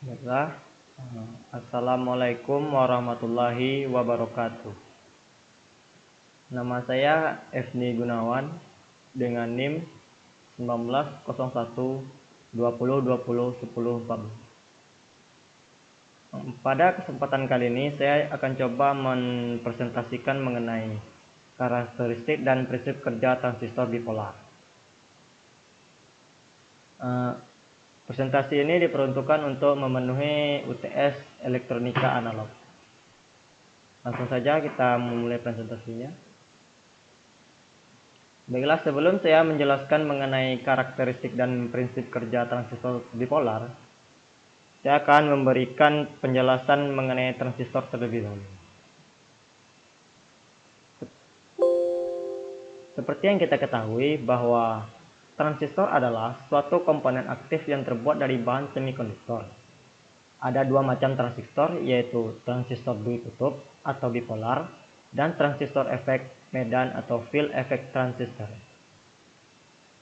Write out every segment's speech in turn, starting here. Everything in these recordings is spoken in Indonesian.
Baiklah, Assalamualaikum warahmatullahi wabarakatuh. Nama saya Efni Gunawan dengan NIM 1901 20 20 10 14. Pada kesempatan kali ini saya akan coba mempresentasikan mengenai karakteristik dan prinsip kerja transistor bipolar. Presentasi ini diperuntukkan untuk memenuhi UTS elektronika analog. Langsung saja kita memulai presentasinya. Baiklah, sebelum saya menjelaskan mengenai karakteristik dan prinsip kerja transistor bipolar, saya akan memberikan penjelasan mengenai transistor terlebih dahulu. Seperti yang kita ketahui bahwa transistor adalah suatu komponen aktif yang terbuat dari bahan semikonduktor. Ada dua macam transistor, yaitu transistor dui kutub atau bipolar dan transistor efek medan atau field effect transistor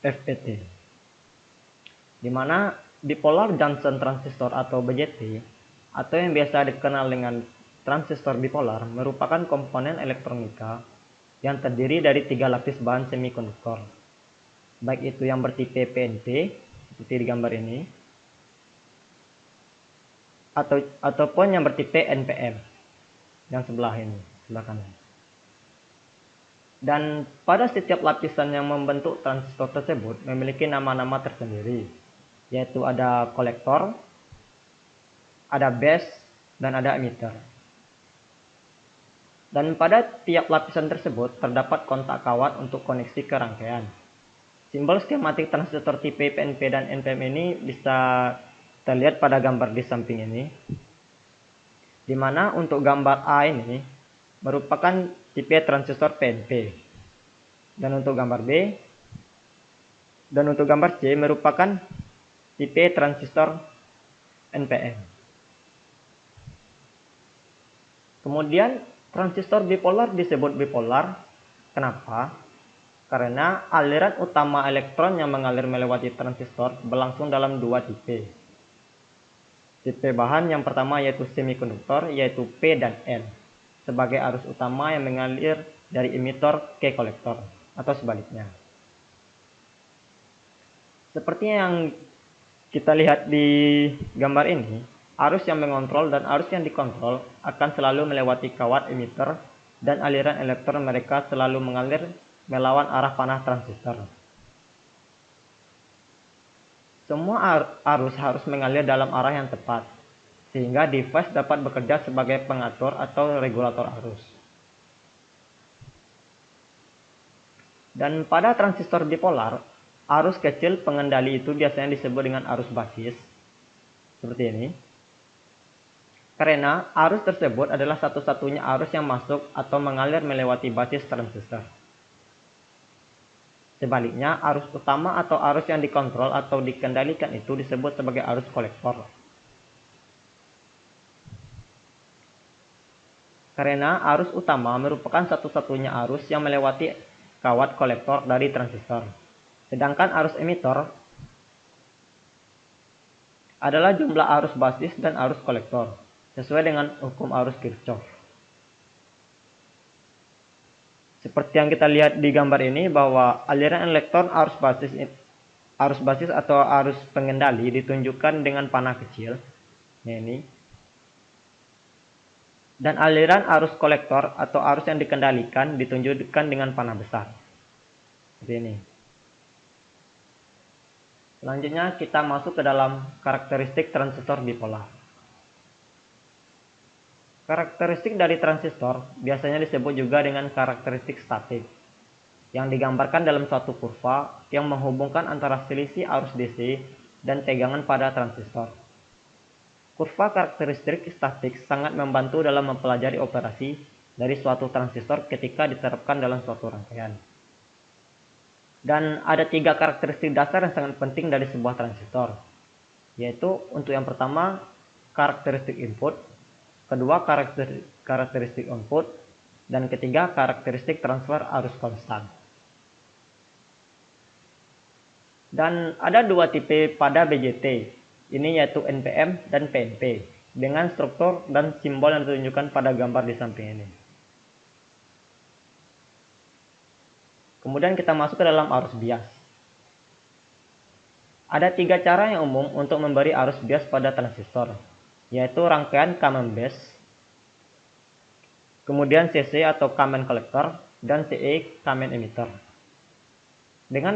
(FET), di mana bipolar junction transistor atau BJT atau yang biasa dikenal dengan transistor bipolar merupakan komponen elektronika yang terdiri dari 3 lapis bahan semikonduktor, baik itu yang bertipe PNP seperti di gambar ini ataupun yang bertipe NPM yang sebelah ini, sebelah kanan. Dan pada setiap lapisan yang membentuk transistor tersebut memiliki nama-nama tersendiri, yaitu ada kolektor, ada base, dan ada emitter. Dan pada tiap lapisan tersebut terdapat kontak kawat untuk koneksi ke rangkaian. Simbol skematik transistor tipe PNP dan NPM ini bisa terlihat pada gambar di samping ini, di mana untuk gambar A ini merupakan tipe transistor PNP, dan untuk gambar B dan untuk gambar C merupakan tipe transistor NPM. Kemudian transistor bipolar disebut bipolar. Kenapa? Karena aliran utama elektron yang mengalir melewati transistor berlangsung dalam dua tipe. Tipe bahan yang pertama yaitu semikonduktor, yaitu P dan N, sebagai arus utama yang mengalir dari emitor ke kolektor, atau sebaliknya. Seperti yang kita lihat di gambar ini, arus yang mengontrol dan arus yang dikontrol akan selalu melewati kawat emitter, dan aliran elektron mereka selalu mengalir melawan arah panah transistor. Semua arus harus mengalir dalam arah yang tepat, sehingga device dapat bekerja sebagai pengatur atau regulator arus. Dan pada transistor bipolar, arus kecil pengendali itu biasanya disebut dengan arus basis, seperti ini. Karena arus tersebut adalah satu-satunya arus yang masuk atau mengalir melewati basis transistor. Sebaliknya, arus utama atau arus yang dikontrol atau dikendalikan itu disebut sebagai arus kolektor. Karena arus utama merupakan satu-satunya arus yang melewati kawat kolektor dari transistor. Sedangkan arus emitor adalah jumlah arus basis dan arus kolektor, sesuai dengan hukum arus Kirchhoff. Seperti yang kita lihat di gambar ini bahwa aliran elektron arus basis atau arus pengendali ditunjukkan dengan panah kecil, ini. Dan aliran arus kolektor atau arus yang dikendalikan ditunjukkan dengan panah besar, seperti ini. Selanjutnya kita masuk ke dalam karakteristik transistor bipolar. Karakteristik dari transistor biasanya disebut juga dengan karakteristik statik, yang digambarkan dalam suatu kurva yang menghubungkan antara selisih arus DC dan tegangan pada transistor. Kurva karakteristik statik sangat membantu dalam mempelajari operasi dari suatu transistor ketika diterapkan dalam suatu rangkaian. Dan ada 3 karakteristik dasar yang sangat penting dari sebuah transistor, yaitu untuk yang pertama karakteristik input, kedua karakteristik output, dan ketiga karakteristik transfer arus konstan. Dan ada 2 tipe pada BJT, Ini yaitu NPM dan PNP dengan struktur dan simbol yang ditunjukkan pada gambar di samping ini. Kemudian kita masuk ke dalam arus bias. Ada 3 cara yang umum untuk memberi arus bias pada transistor, yaitu rangkaian Camembert, kemudian CC atau common collector, dan CE common emitter. Dengan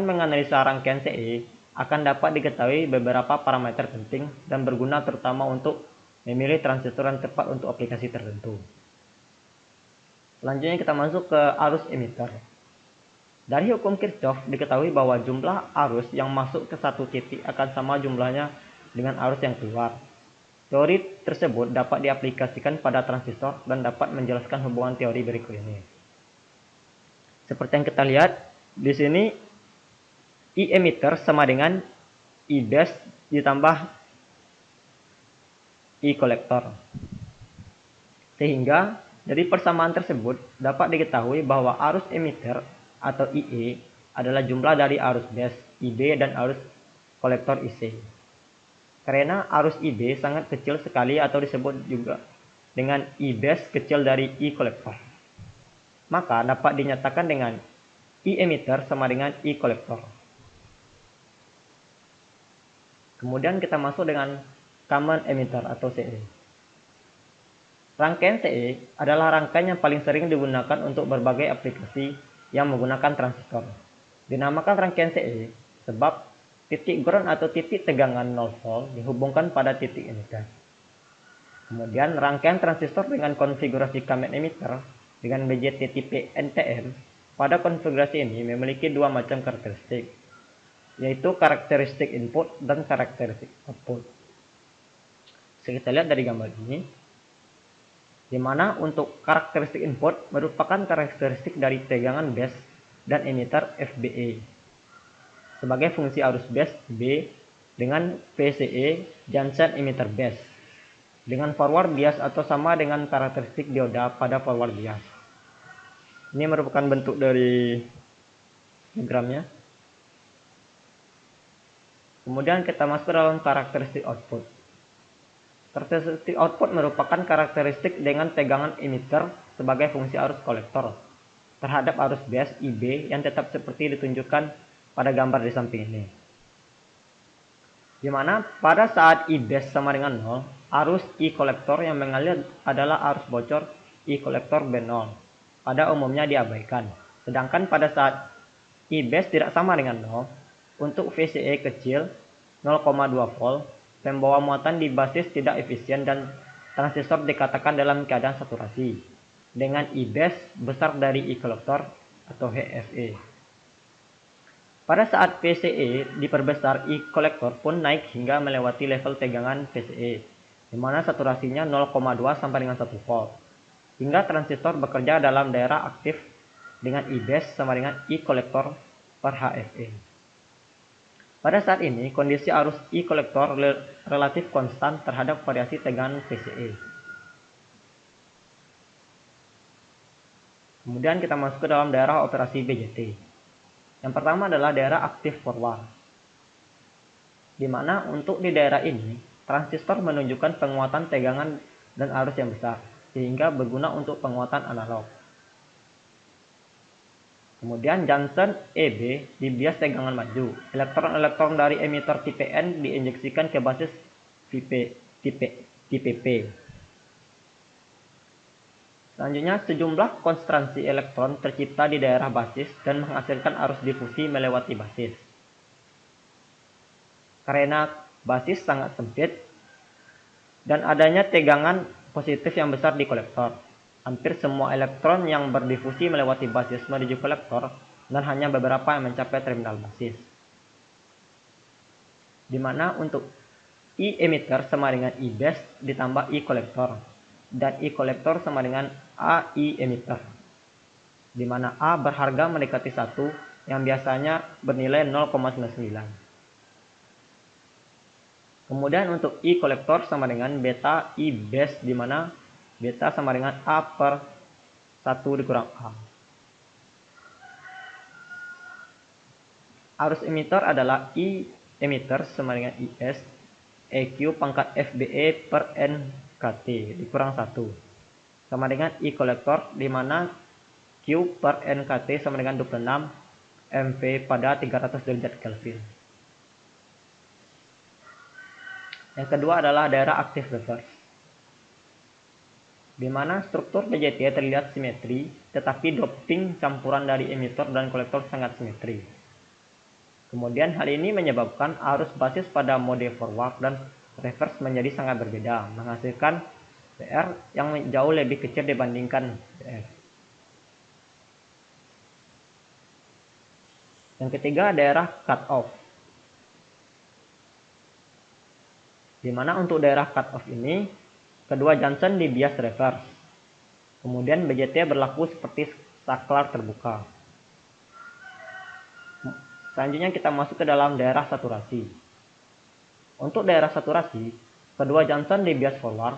menganalisa rangkaian CE, akan dapat diketahui beberapa parameter penting dan berguna terutama untuk memilih transistor yang tepat untuk aplikasi tertentu. Selanjutnya kita masuk ke arus emitter. Dari hukum Kirchhoff diketahui bahwa jumlah arus yang masuk ke satu titik akan sama jumlahnya dengan arus yang keluar. Teori tersebut dapat diaplikasikan pada transistor dan dapat menjelaskan hubungan teori berikut ini. Seperti yang kita lihat di sini, I emitter sama dengan I base ditambah I collector. Sehingga dari persamaan tersebut dapat diketahui bahwa arus emitter atau IE adalah jumlah dari arus base IB dan arus kolektor IC. Karena arus IB sangat kecil sekali atau disebut juga dengan I base kecil dari I kolektor, maka dapat dinyatakan dengan I emitter sama dengan I kolektor. Kemudian kita masuk dengan common emitter atau CE. Rangkaian CE adalah rangkaian yang paling sering digunakan untuk berbagai aplikasi yang menggunakan transistor. Dinamakan rangkaian CE sebab titik ground atau titik tegangan 0 volt dihubungkan pada titik emitter. Kemudian rangkaian transistor dengan konfigurasi common emitter dengan BJT tipe NPM pada konfigurasi ini memiliki 2 macam karakteristik, yaitu karakteristik input dan karakteristik output. Kita lihat dari gambar ini, di mana untuk karakteristik input merupakan karakteristik dari tegangan base dan emitter FBE sebagai fungsi arus base B dengan PCE junction emitter base dengan forward bias atau sama dengan karakteristik dioda pada forward bias. Ini merupakan bentuk dari diagramnya. Kemudian kita masuk ke dalam karakteristik output. Karakteristik output merupakan karakteristik dengan tegangan emitter sebagai fungsi arus kolektor terhadap arus base IB yang tetap seperti ditunjukkan pada gambar di samping ini. Di mana pada saat I base sama dengan 0, arus I kolektor yang mengalir adalah arus bocor I kolektor B0. Pada umumnya diabaikan. Sedangkan pada saat I base tidak sama dengan 0, untuk VCE kecil 0,2 volt, pembawa muatan di basis tidak efisien dan transistor dikatakan dalam keadaan saturasi dengan I base besar dari I kolektor atau HFE. Pada saat VCE diperbesar, I kolektor pun naik hingga melewati level tegangan VCE, di mana saturasinya 0,2 sampai dengan 1 volt, hingga transistor bekerja dalam daerah aktif dengan I base sama dengan I kolektor per HFE. Pada saat ini, kondisi arus I kolektor relatif konstan terhadap variasi tegangan VCE. Kemudian kita masuk ke dalam daerah operasi BJT. Yang pertama adalah daerah aktif forward, di mana untuk di daerah ini, transistor menunjukkan penguatan tegangan dan arus yang besar, sehingga berguna untuk penguatan analog. Kemudian junction EB dibias tegangan maju. Elektron-elektron dari emitter tipe N diinjeksikan ke basis tipe P. Selanjutnya, sejumlah konsentrasi elektron tercipta di daerah basis dan menghasilkan arus difusi melewati basis. Karena basis sangat sempit dan adanya tegangan positif yang besar di kolektor, hampir semua elektron yang berdifusi melewati basis menuju kolektor dan hanya beberapa yang mencapai terminal basis. Di mana untuk I emitter sama dengan I base ditambah I kolektor, dan I kolektor sama dengan AI emitter, di mana A berharga mendekati 1 yang biasanya bernilai 0,99. Kemudian untuk I kolektor sama dengan beta I base, di mana beta sama dengan A per 1 dikurang A. Arus emitter adalah I emitter sama dengan IS EQ pangkat FBE per NKT dikurang 1 sama dengan I kolektor, di mana Q per NKT sama dengan 26 MV pada 300 derajat Kelvin. Yang kedua adalah daerah aktif reverse, di mana struktur BJT terlihat simetri, tetapi doping campuran dari emitor dan kolektor sangat simetri. Kemudian hal ini menyebabkan arus basis pada mode forward dan reverse menjadi sangat berbeda, menghasilkan PR yang jauh lebih kecil dibandingkan BF. Yang ketiga, daerah cutoff, di mana untuk daerah cutoff ini kedua junction di bias reverse. Kemudian BJT berlaku seperti saklar terbuka. Selanjutnya kita masuk ke dalam daerah saturasi. Untuk daerah saturasi, kedua junction di bias forward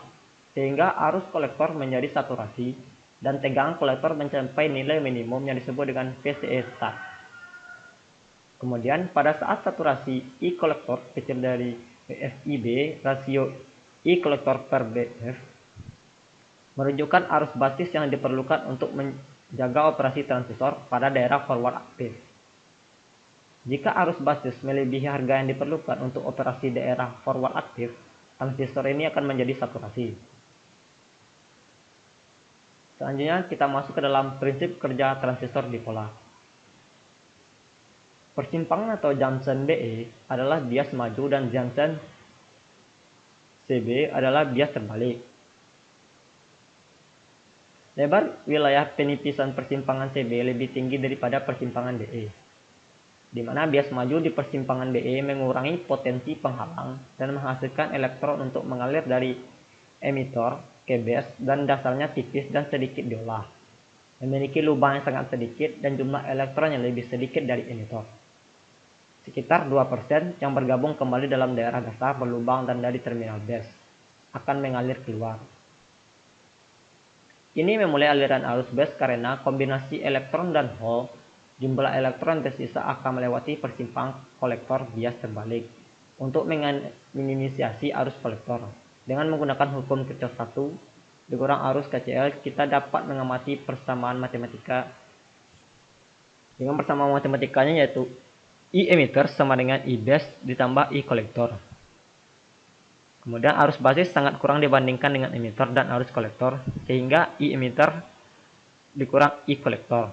sehingga arus kolektor menjadi saturasi dan tegangan kolektor mencapai nilai minimum yang disebut dengan PCE start. Kemudian pada saat saturasi I kolektor kecil dari BFIB, rasio I kolektor per BF menunjukkan arus basis yang diperlukan untuk menjaga operasi transistor pada daerah forward aktif. Jika arus basis melebihi harga yang diperlukan untuk operasi daerah forward aktif, transistor ini akan menjadi saturasi. Selanjutnya kita masuk ke dalam prinsip kerja transistor dipolar. Persimpangan atau junction BE adalah bias maju dan junction CB adalah bias terbalik. Lebar wilayah penipisan persimpangan CB lebih tinggi daripada persimpangan BE, di mana bias maju di persimpangan BE mengurangi potensi penghalang dan menghasilkan elektron untuk mengalir dari emitor ke base dan dasarnya tipis dan sedikit diolah, memiliki lubang yang sangat sedikit dan jumlah elektron yang lebih sedikit dari emitor. Sekitar 2% yang bergabung kembali dalam daerah dasar berlubang dan dari terminal base akan mengalir keluar. Ini memulai aliran arus base karena kombinasi elektron dan hole, jumlah elektron tersisa akan melewati persimpangan kolektor bias terbalik untuk minimisasi arus kolektor. Dengan menggunakan hukum Kirchhoff 1 dikurang arus KCL, kita dapat mengamati persamaan matematika dengan persamaan matematikanya, yaitu I emitter sama dengan I base ditambah I kolektor. Kemudian arus basis sangat kurang dibandingkan dengan emitter dan arus kolektor, sehingga I emitter dikurang I kolektor.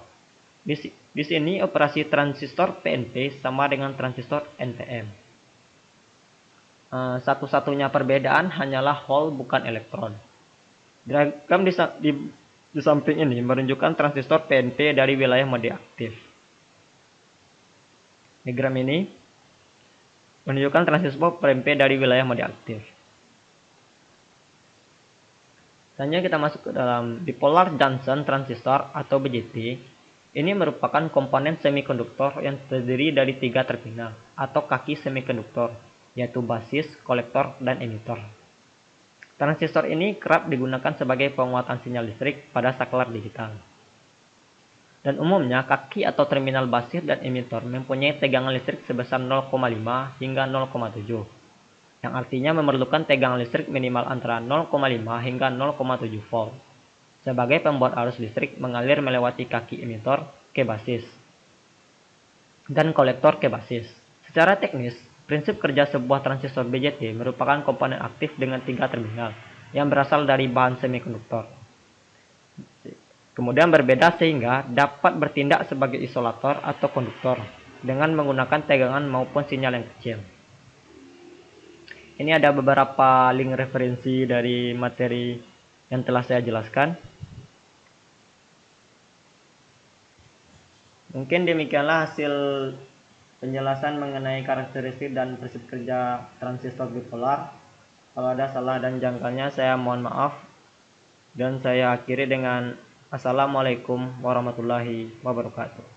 Di sini operasi transistor PNP sama dengan transistor NPN. Satu-satunya perbedaan hanyalah hole bukan elektron. Diagram di samping ini menunjukkan transistor PNP dari wilayah mode aktif. Diagram ini menunjukkan transistor PNP dari wilayah mode aktif. Selanjutnya kita masuk ke dalam bipolar junction transistor atau BJT. Ini merupakan komponen semikonduktor yang terdiri dari 3 terminal atau kaki semikonduktor, yaitu basis, kolektor, dan emitter. Transistor ini kerap digunakan sebagai penguatan sinyal listrik pada saklar digital. Dan umumnya kaki atau terminal basis dan emitter mempunyai tegangan listrik sebesar 0,5 hingga 0,7, yang artinya memerlukan tegangan listrik minimal antara 0,5 hingga 0,7 volt sebagai pembuat arus listrik mengalir melewati kaki emitter ke basis dan kolektor ke basis. Secara teknis, prinsip kerja sebuah transistor BJT merupakan komponen aktif dengan 3 terminal yang berasal dari bahan semikonduktor. Kemudian berbeda sehingga dapat bertindak sebagai isolator atau konduktor dengan menggunakan tegangan maupun sinyal yang kecil. Ini ada beberapa link referensi dari materi yang telah saya jelaskan. Mungkin demikianlah hasil penjelasan mengenai karakteristik dan prinsip kerja transistor bipolar. Kalau ada salah dan janggalnya saya mohon maaf. Dan saya akhiri dengan Assalamualaikum warahmatullahi wabarakatuh.